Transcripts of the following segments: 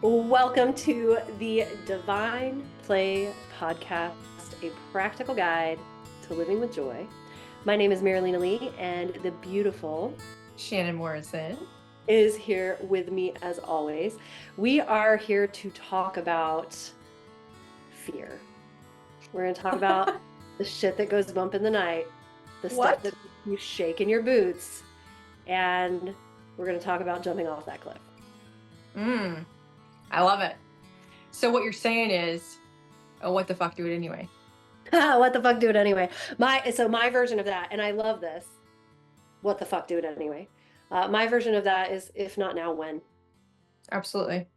Welcome to the Divine Play Podcast, a practical guide to living with joy. My name is Mirilena Lee, and the beautiful Shannon Morrison is here with me as always. We are here to talk about fear. We're going to talk about the shit that goes bump in the night, the stuff that you shake in your boots, and we're going to talk about jumping off that cliff. I love it. So what you're saying is, oh, what the fuck, do it anyway. What the fuck, do it anyway. My version of that, and I love this. What the fuck, do it anyway. My version of that is, if not now, when? Absolutely.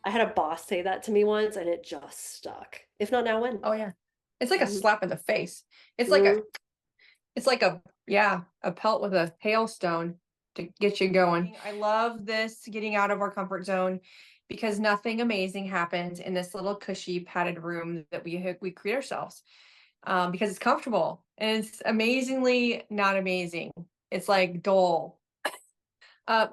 I had a boss say that to me once, and it just stuck. If not now, when? Oh yeah, it's like a slap in the face. It's like a pelt with a hailstone to get you going. I love this getting out of our comfort zone, because nothing amazing happens in this little cushy padded room that we create ourselves, because it's comfortable and it's amazingly not amazing. It's like dull.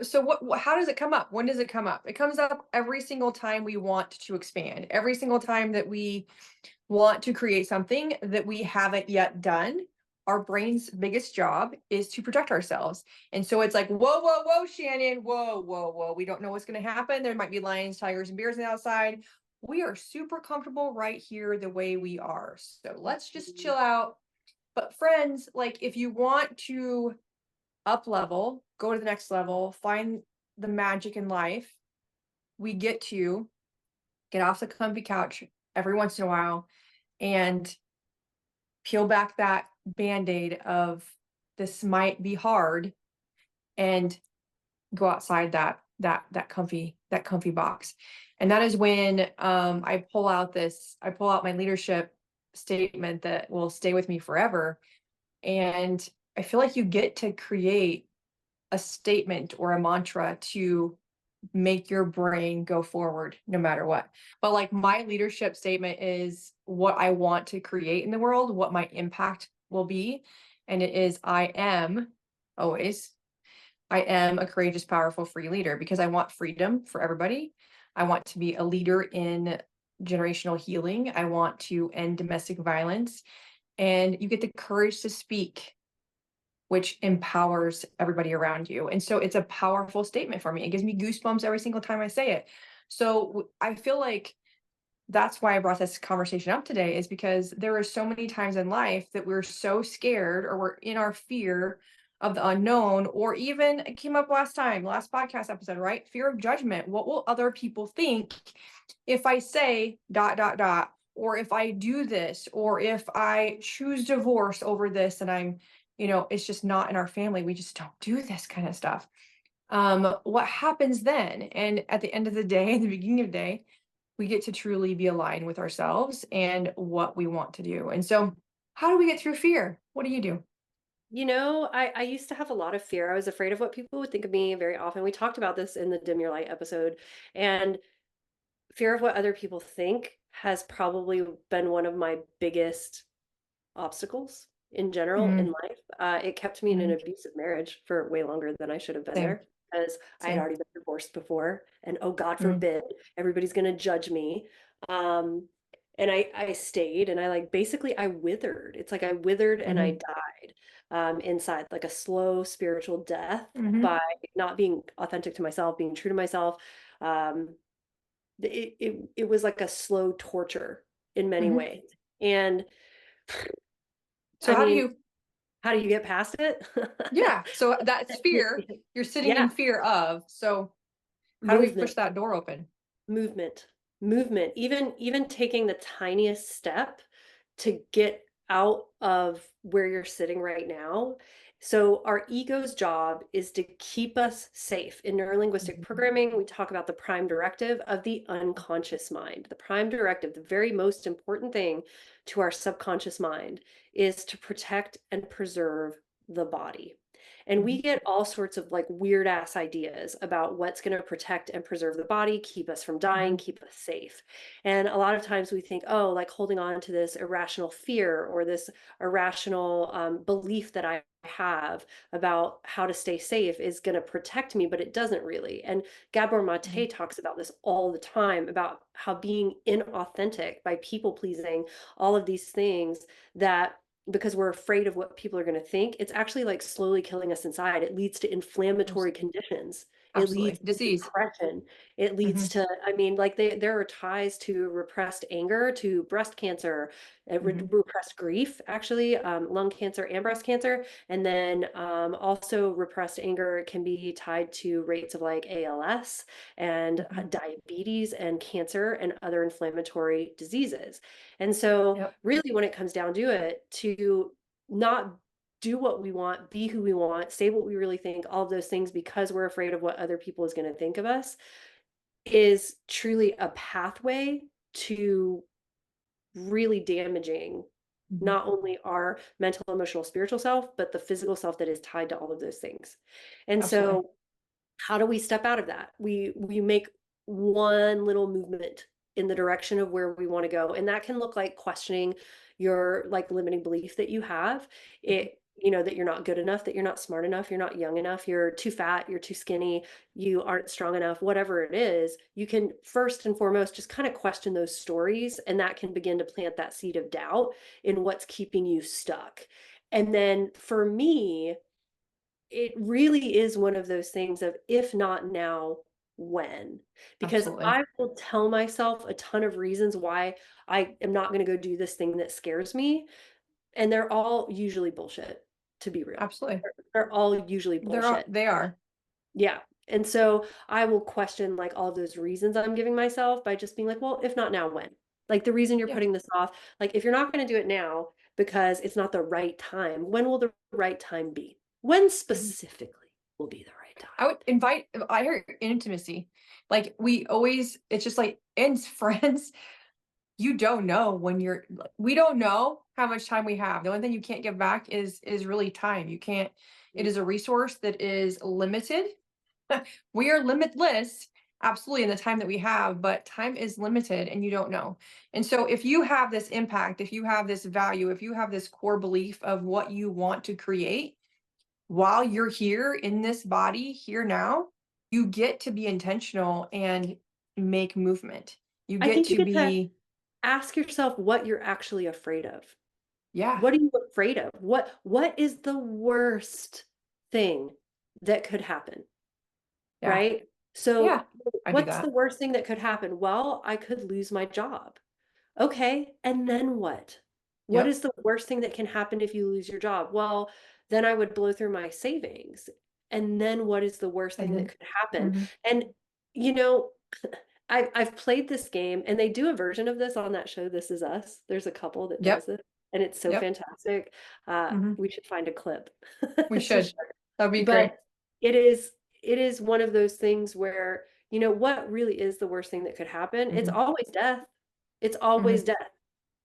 So how does it come up? When does it come up? It comes up every single time we want to expand, every single time that we want to create something that we haven't yet done. Our brain's biggest job is to protect ourselves. And so it's like, whoa, whoa, whoa, Shannon, whoa, whoa, whoa. We don't know what's going to happen. There might be lions, tigers, and bears on the outside. We are super comfortable right here the way we are. So let's just chill out. But friends, like, if you want to up level, go to the next level, find the magic in life, we get to get off the comfy couch every once in a while and peel back that band-aid of this might be hard and go outside that comfy box. And that is when I pull out my leadership statement that will stay with me forever. And I feel like you get to create a statement or a mantra to make your brain go forward no matter what. But like, my leadership statement is what I want to create in the world, what my impact will be. And it is, I am a courageous, powerful, free leader, because I want freedom for everybody. I want to be a leader in generational healing. I want to end domestic violence. And you get the courage to speak, which empowers everybody around you. And so it's a powerful statement for me. It gives me goosebumps every single time I say it. So I feel like that's why I brought this conversation up today, is because there are so many times in life that we're so scared, or we're in our fear of the unknown, or even it came up last podcast episode, right? Fear of judgment. What will other people think if I say ... or if I do this, or if I choose divorce over this, and I'm, it's just not in our family. We just don't do this kind of stuff. What happens then? And at the end of the day, at the beginning of the day, we get to truly be aligned with ourselves and what we want to do. And so how do we get through fear? What do you do? I used to have a lot of fear. I was afraid of what people would think of me very often. We talked about this in the Dim Your Light episode, and fear of what other people think has probably been one of my biggest obstacles in general in life. It kept me in an abusive marriage for way longer than I should have been there, because I had already been divorced before, and oh God forbid, everybody's going to judge me. And I stayed, and I withered. It's like I withered and I died inside, like a slow spiritual death by not being authentic to myself, being true to myself. It was like a slow torture in many ways. And so how do you get past it? Yeah. So that's fear. You're sitting in fear of. So how do we push that door open? Movement. Even taking the tiniest step to get out of where you're sitting right now. So our ego's job is to keep us safe. In neurolinguistic programming, we talk about the prime directive of the unconscious mind. The prime directive, the very most important thing to our subconscious mind, is to protect and preserve the body. And we Mhm. get all sorts of like weird ass ideas about what's going to protect and preserve the body, keep us from dying, Mhm. keep us safe. And a lot of times we think, oh, like holding on to this irrational fear or this irrational belief that I have about how to stay safe is going to protect me, but it doesn't really. And Gabor Mhm. Mate talks about this all the time about how being inauthentic by people pleasing, all of these things that because we're afraid of what people are going to think, it's actually like slowly killing us inside. It leads to inflammatory Absolutely. conditions. It leads Absolutely. to Disease. depression. It leads Mhm. to, I mean, like there are ties to repressed anger, to breast cancer, Mhm. repressed grief, actually, lung cancer and breast cancer. And then also repressed anger can be tied to rates of like ALS and Mhm. diabetes and cancer and other inflammatory diseases. And so, Yep. really, when it comes down to it, to not do what we want, be who we want, say what we really think, all of those things because we're afraid of what other people is going to think of us is truly a pathway to really damaging Mhm. not only our mental, emotional, spiritual self, but the physical self that is tied to all of those things. And Absolutely. so how do we step out of that? We make one little movement in the direction of where we want to go, and that can look like questioning your like limiting belief that you have. Mhm. It you know that you're not good enough, that you're not smart enough, you're not young enough, you're too fat, you're too skinny, you aren't strong enough, whatever it is. You can first and foremost just kind of question those stories, and that can begin to plant that seed of doubt in what's keeping you stuck. And then for me, it really is one of those things of if not now, when? Because Absolutely. I will tell myself a ton of reasons why I am not going to go do this thing that scares me. And they're all usually bullshit, to be real. Absolutely. They're all usually bullshit. They are. Yeah. And so I will question like all of those reasons I'm giving myself by just being like, well, if not now, when? Like the reason you're Yeah. putting this off, like if you're not going to do it now because it's not the right time, when will the right time be? When Mhm. specifically will be the right time? I would invite I hear intimacy. Like we always it's just like in friends, you don't know when you're like, we don't know how much time we have. The only thing you can't give back is really time. You can't it Mm. is a resource that is limited. We are limitless, absolutely, in the time that we have, but time is limited and you don't know. And so, if you have this impact, if you have this value, if you have this core belief of what you want to create while you're here in this body, here now, you get to be intentional and make movement. You I get think you to get to be, ask yourself what you're actually afraid of. yeah, What are you afraid of? What is the worst thing that could happen? yeah, Right? yeah, So I do what's the that. worst thing that could happen? Well, I could lose my job. Okay, and then what? What Yep. is the worst thing that can happen if you lose your job? Well, then I would blow through my savings. And then what is the worst And thing that then, could happen? mhm. And you know, I've played this game and they do a version of this on that show, This Is Us. There's a couple that does Yep, it, and it's so yep, fantastic. hmm, We should find a clip we to should. share. That'd be But great. it is one of those things where, what really is the worst thing that could happen? It's Hmm. always death. It's always Hmm. death.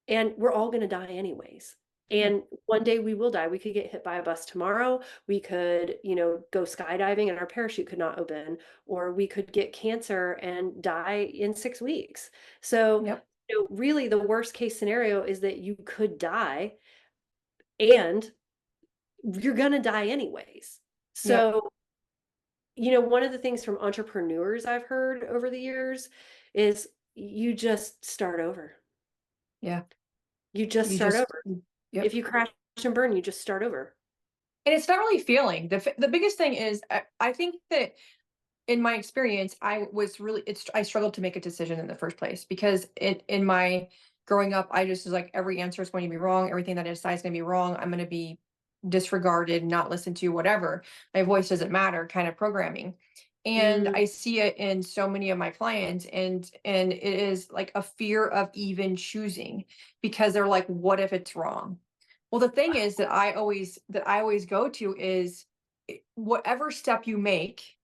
And we're all going to die anyways. Yep, And one day we will die. We could get hit by a bus tomorrow. We could, go skydiving and our parachute could not open, or we could get cancer and die in 6 weeks. So, yep, really, the worst case scenario is that you could die and you're going to die anyways. yep, So, one of the things from entrepreneurs I've heard over the years is you just start over. yeah. You just You start just, over. If yep. you crash and burn, you just start over. And it's not really feeling. The biggest thing is I think that in my experience, I was really I struggled to make a decision in the first place because in my growing up, I just was like every answer is going to be wrong. Everything that I decide is going to be wrong. I'm going to be disregarded, not listened to, whatever. My voice doesn't matter kind of programming. And Mm, I see it in so many of my clients and it is like a fear of even choosing because they're like, what if it's wrong? Well, the thing is that I always go to is whatever step you make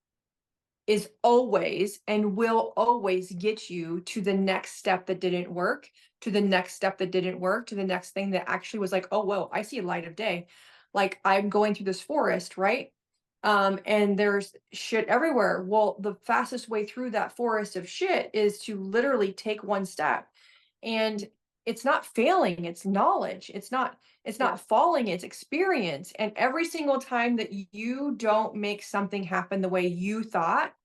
is always and will always get you to the next step that didn't work, to the next step that didn't work, to the next thing that actually was like, oh, whoa, I see a light of day. Like I'm going through this forest, right? And there's shit everywhere. Well, the fastest way through that forest of shit is to literally take one step. And it's not failing, it's knowledge. It's Yeah. not falling, it's experience. And every single time that you don't make something happen the way you thought,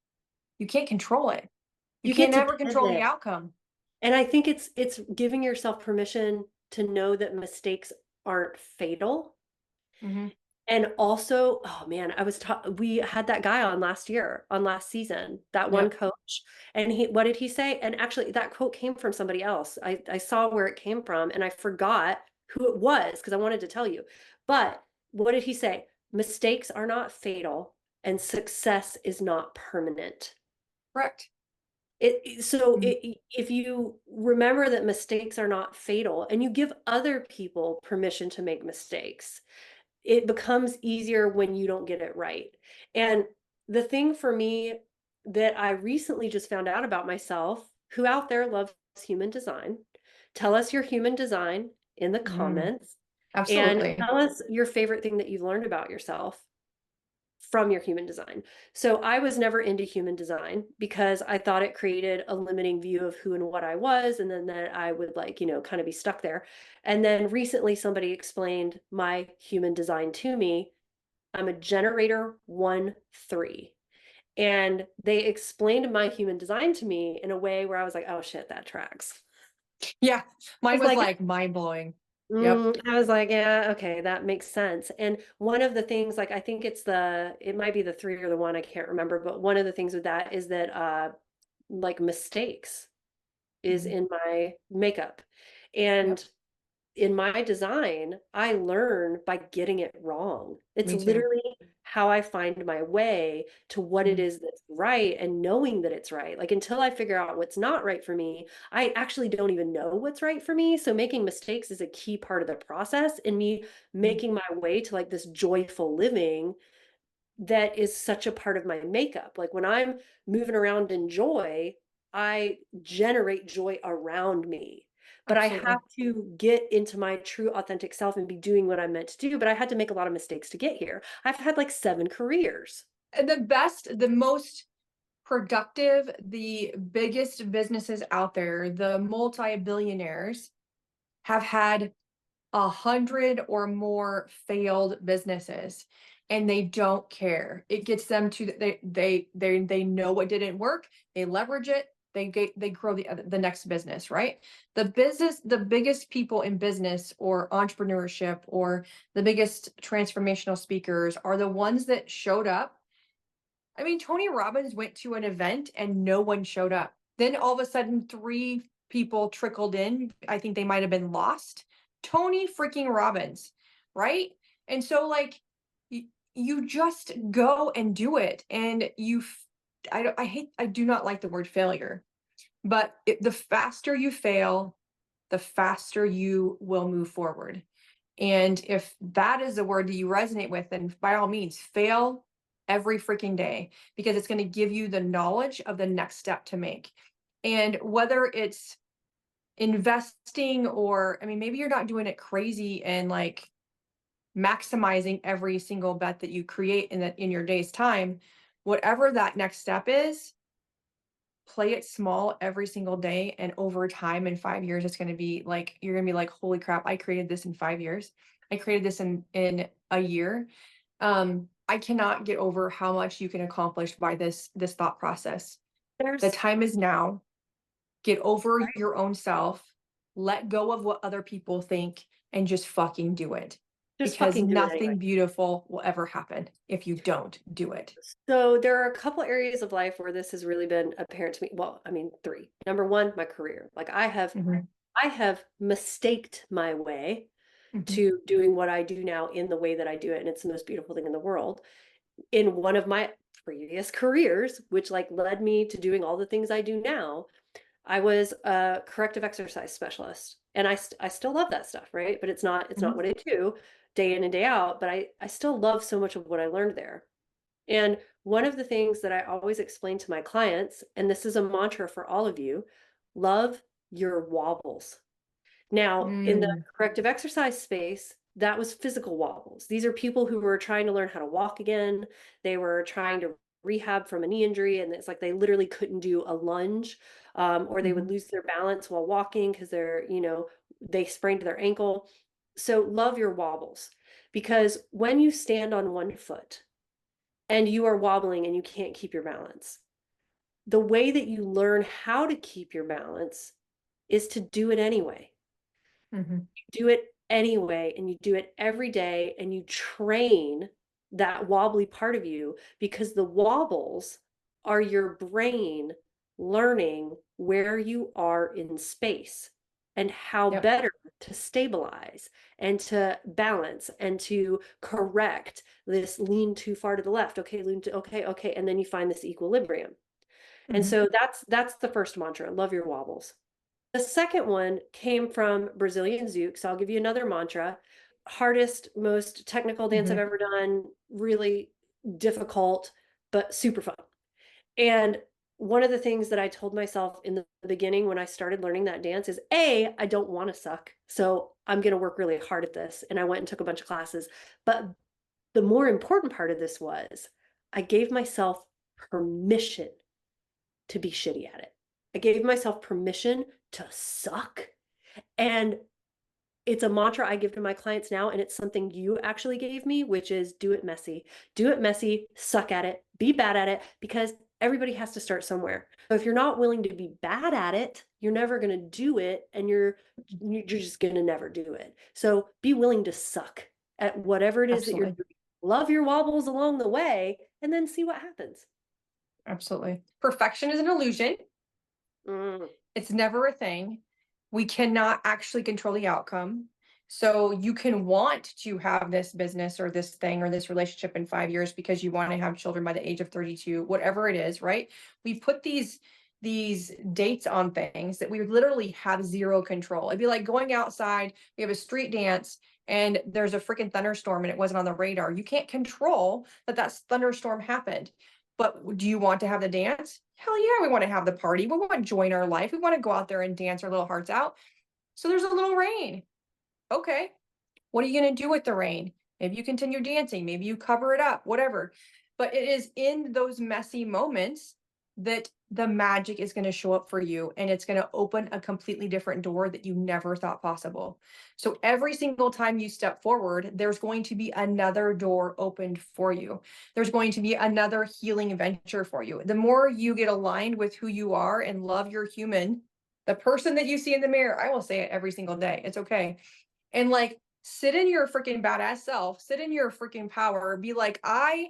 you can't control it. You You can't get to never control the pivot. outcome. And I think it's giving yourself permission to know that mistakes aren't fatal. Mhm. And also, oh man, we had that guy on last season, that one Yep. coach. And what did he say? And actually, that quote came from somebody else. I saw where it came from and I forgot who it was because I wanted to tell you. But what did he say? Mistakes are not fatal and success is not permanent. Correct. Mhm. If you remember that mistakes are not fatal and you give other people permission to make mistakes, it becomes easier when you don't get it right. And the thing for me that I recently just found out about myself, who out there loves human design, tell us your human design in the Mm. comments and Absolutely. tell us your favorite thing that you've learned about yourself from your human design. So I was never into human design because I thought it created a limiting view of who and what I was, and then that I would like, kind of be stuck there. And then recently somebody explained my human design to me. I'm a generator 1-3. And they explained my human design to me in a way where I was like, oh shit, that tracks. Yeah. I Mine was was like, like mind blowing. Yep. I was like, yeah, okay, that makes sense. And one of the things, like, I think it might be the 3 or the 1, I can't remember, but one of the things with that is that, like, mistakes is Mhm. in my makeup. Yep. And in my design, I learn by getting it wrong. It's Me too. literally how I find my way to what it Mhm. is that's right and knowing that it's right. Like until I figure out what's not right for me, I actually don't even know what's right for me. So making mistakes is a key part of the process in me Mhm. making my way to like this joyful living that is such a part of my makeup. Like when I'm moving around in joy, I generate joy around me. But I have Absolutely. to get into my true authentic self and be doing what I'm meant to do. But I had to make a lot of mistakes to get here. I've had like 7 careers. And the best, the most productive, the biggest businesses out there, the multi-billionaires have had 100 or more failed businesses and they don't care. It gets them to they know what didn't work, they leverage it, they grow the next business, right? The biggest people in business or entrepreneurship or the biggest transformational speakers are the ones that showed up. I mean, Tony Robbins went to an event and no one showed up. Then all of a sudden, three people trickled in. I think they might have been lost. Tony freaking Robbins, right? And so, like, you just go and do it. And I do not like the word failure, but the faster you fail, the faster you will move forward. And if that is a word that you resonate with, then by all means, fail every freaking day because it's going to give you the knowledge of the next step to make. And whether it's investing or, I mean, maybe you're not doing it crazy and like maximizing every single bet that you create in your day's time, whatever that next step is, play it small every single day, and over time in 5 years it's going to be like you're going to be like, holy crap, I created this in 5 years. I created this in a year. I cannot get over how much you can accomplish by this thought process. The There's time is now. Get over your own self, let go of what other people think, and just fucking do it, just because fucking do it anyway. nothing beautiful will ever happen if you don't do it. So there are a couple areas of life where this has really been apparent to me. Well, I mean, 3. Number 1, my career. Like Mhm, I have mistaked my way mhm, to doing what I do now in the way that I do it, and it's the most beautiful thing in the world. In one of my previous careers, which like led me to doing all the things I do now, I was a corrective exercise specialist, and I still love that stuff, right? But it's not mhm, what I do day in and day out. But I still love so much of what I learned there. And one of the things that I always explain to my clients, and this is a mantra for all of you, love your wobbles. Now, in the mm, corrective exercise space, that was physical wobbles. These are people who were trying to learn how to walk again. They were trying to rehab from a knee injury, and it's like they literally couldn't do a lunge, or they would Mhm. lose their balance while walking because they sprained their ankle. So love your wobbles, because when you stand on one foot and you are wobbling and you can't keep your balance, the way that you learn how to keep your balance is to do it anyway. Mhm. Do it anyway, and you do it every day, and you train that wobbly part of you, because the wobbles are your brain learning where you are in space and how Yep. better to stabilize and to balance and to correct this lean too far to the left. Okay, okay, and then you find this equilibrium. And Mhm. so that's the first mantra: love your wobbles. The second one came from Brazilian Zouk. So I'll give you another mantra. Hardest, most technical dance I've Mhm. ever done, really difficult, but super fun. And one of the things that I told myself in the beginning when I started learning that dance is, A, I don't want to suck. So I'm going to work really hard at this. And I went and took a bunch of classes. But the more important part of this was I gave myself permission to be shitty at it. I gave myself permission to suck. And it's a mantra I give to my clients now, and it's something you actually gave me, which is do it messy. Do it messy, suck at it, be bad at it, because everybody has to start somewhere. So if you're not willing to be bad at it, you're never going to do it, and you're just going to never do it. So be willing to suck at whatever it is that you're Absolutely. doing. Love your wobbles along the way, and then see what happens. Absolutely. Perfection is an illusion. Mm. It's never a thing. We cannot actually control the outcome. So you can want to have this business or this thing or this relationship in 5 years because you want to have children by the age of 32, whatever it is, right? We put these dates on things that we literally have zero control. It'd be like going outside, we have a street dance and there's a freaking thunderstorm and it wasn't on the radar. You can't control that thunderstorm happened. But do you want to have the dance? Hell yeah, we want to have the party. We want to join our life. We want to go out there and dance our little hearts out. So there's a little rain. Okay. What are you going to do with the rain? Maybe you continue dancing, maybe you cover it up, whatever. But it is in those messy moments that the magic is going to show up for you and it's going to open a completely different door that you never thought possible. So every single time you step forward, there's going to be another door opened for you. There's going to be another healing venture for you. The more you get aligned with who you are and love your human, the person that you see in the mirror, I will say it every single day. It's okay. And like, sit in your freaking badass self, sit in your freaking power, be like, I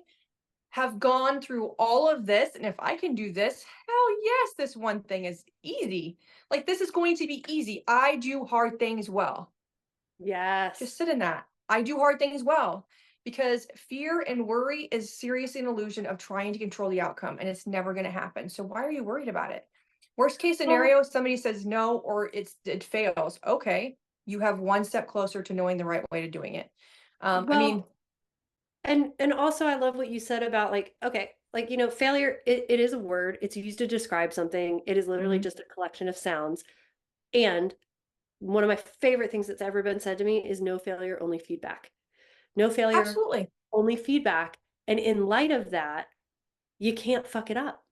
have gone through all of this. And if I can do this, hell yes, this one thing is easy. Like, this is going to be easy. I do hard things well. Just Yes. sit in that. I do hard things well because fear and worry is seriously an illusion of trying to control the outcome and it's never going to happen. So why are you worried about it? Worst case Well, scenario, somebody says no or it fails. Okay, you have one step closer to knowing the right way to doing it. I mean, well, and also I love what you said about, like, okay, like, failure, it is a word. It's used to describe something. It is literally mhm, just a collection of sounds. And one of my favorite things that's ever been said to me is no failure, only feedback. No failure, absolutely, only feedback. And in light of that, you can't fuck it up.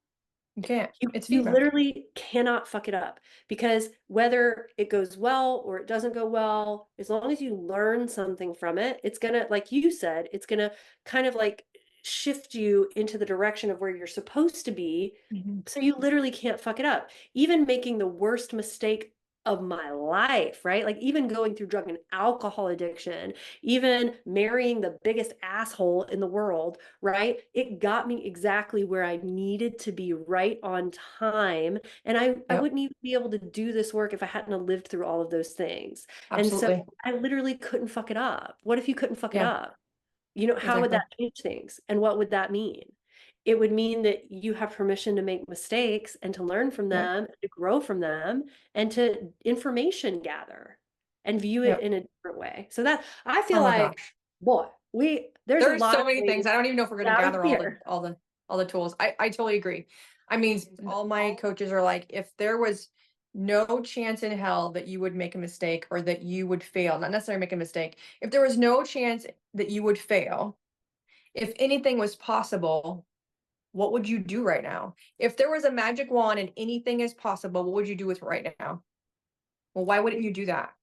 you can't. You It's you feedback. literally cannot fuck it up, because whether it goes well or it doesn't go well, as long as you learn something from it, it's gonna, like you said, it's gonna kind of like shift you into the direction of where you're supposed to be. Mhm. So you literally can't fuck it up. Even making the worst mistake of my life, right? Like even going through drug and alcohol addiction, even marrying the biggest asshole in the world, right? It got me exactly where I needed to be, right on time. And I Yep, wouldn't even be able to do this work if I hadn't have lived through all of those things. And so absolutely. I literally couldn't fuck it up. What if you couldn't fuck it Yeah, up? How would that exactly. change things? And what would that mean? It would mean that you have permission to make mistakes and to learn from Yep. them, to grow from them, and to information gather and view it Yep. in a different way. So that I Oh feel my like, gosh. boy, there's a There's lot so of many things things. I don't even know if we're going to down gather here. all the tools. I totally agree. I mean, all my coaches are like, if there was no chance in hell that you would make a mistake or that you would fail, not necessarily make a mistake. If there was no chance that you would fail, if anything was possible, what would you do right now? If there was a magic wand and anything is possible, what would you do with it right now? Well, why wouldn't you do that?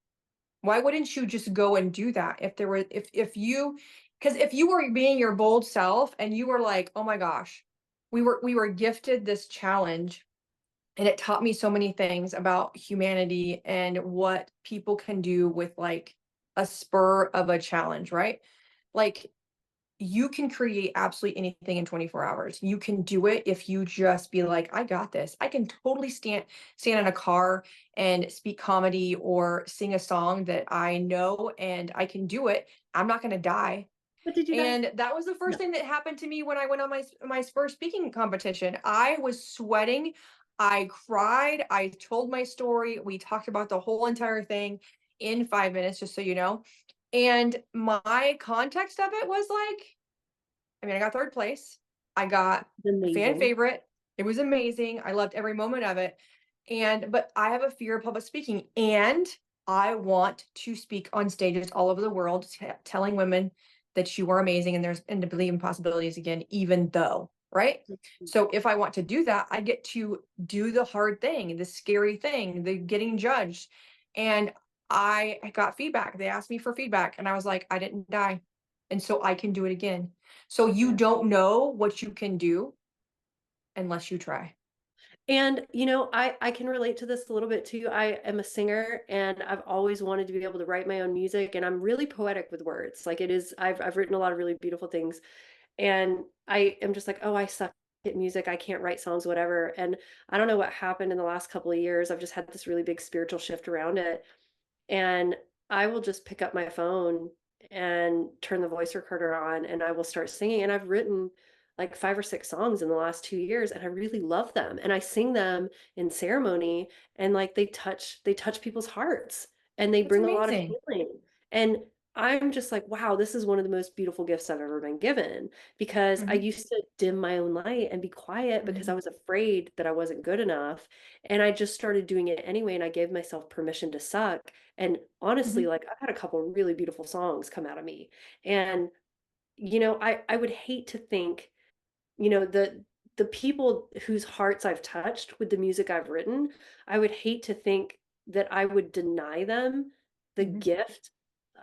Why wouldn't you just go and do that if there were if you because if you were being your bold self and you were like, "Oh my gosh, we were gifted this challenge and it taught me so many things about humanity and what people can do with like a spur of a challenge, right?" Like you can create absolutely anything in 24 hours. You can do it if you just be like, I got this. I can totally stand in a car and speak comedy or sing a song that I know and I can do it. I'm not going to die. But did you guys? And that was the first No. thing that happened to me when I went on my first speaking competition. I was sweating. I cried. I told my story. We talked about the whole entire thing in 5 minutes, just so you know. And my context of it was like, I mean, I got third place. I got a fan Amazing. favorite. It was amazing. I loved every moment of it. But I have a fear of public speaking and I want to speak on stages all over the world, telling women that you are amazing and there's and to believe in possibilities again, even though, right? Mhm. So if I want to do that, I get to do the hard thing, the scary thing, the getting judged. And I got feedback. They asked me for feedback and I was like, I didn't die. And so I can do it again. So you Yeah. don't know what you can do unless you try. And I can relate to this a little bit too. I am a singer and I've always wanted to be able to write my own music and I'm really poetic with words. Like it is I've written a lot of really beautiful things and I am just like, "Oh, I suck at music. I can't write songs, whatever." And I don't know what happened in the last couple of years. I've just had this really big spiritual shift around it. And I will just pick up my phone and turn the voice recorder on and I will start singing. And I've written like 5 or 6 songs in the last 2 years and I really love them. And I sing them in ceremony and like they touch people's hearts and they That's bring a lot of amazing. healing. And I'm just like, wow, this is one of the most beautiful gifts I've ever been given because I Mhm, used to dim my own light and be quiet because mhm, I was afraid that I wasn't good enough. And I just started doing it anyway. And I gave myself permission to suck and honestly, mhm, like I've had a couple really beautiful songs come out of me. And I would hate to think, the people whose hearts I've touched with the music I've written, I would hate to think that I would deny them the mhm. gift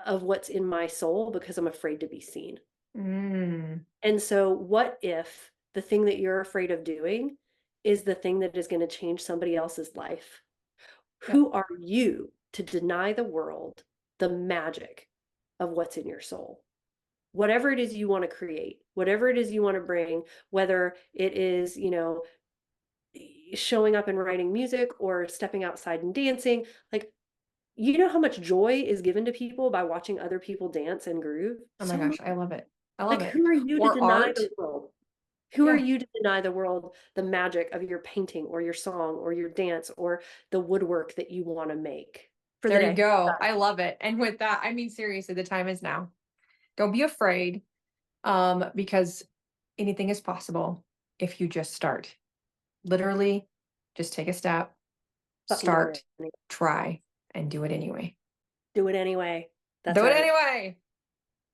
of what's in my soul because I'm afraid to be seen. Mm, And so what if the thing that you're afraid of doing is the thing that is going to change somebody else's life? yep. Who are you to deny the world the magic of what's in your soul? Whatever it is you want to create, whatever it is you want to bring, whether it is, showing up and writing music or stepping outside and dancing, like, how much joy is given to people by watching other people dance and groove? Oh my So much. gosh, I love it. I love Like, it. who are you to Or deny the art. world? Who are Yeah, you to deny the world the magic of your painting or your song or your dance or the woodwork that you want to make for the there you day? go. I love it. And with that, I mean, seriously, the time is now. Don't be afraid, because anything is possible if you just start. Literally, just take a step, Fucking do start, it anyway. try, and do it anyway. Do it anyway. That's Do it right. anyway.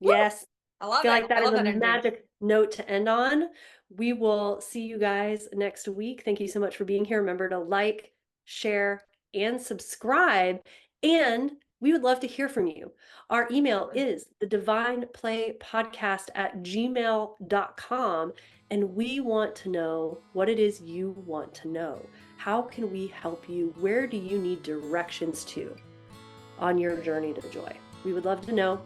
Woo! Yes. I love Feel it. like I that is love a that energy. magic note to end on. We will see you guys next week. Thank you so much for being here. Remember to like, share, and subscribe. And we would love to hear from you. Our email is the divine play podcast at gmail.com. And we want to know what it is you want to know. How can we help you? Where do you need directions to on your journey to joy? We would love to know.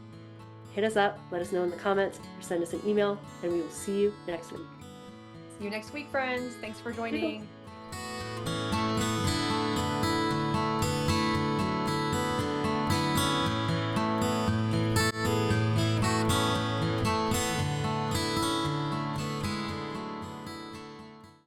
Hit us up, let us know in the comments, or send us an email, and we will see you next week. See you next week, friends. Thanks for joining.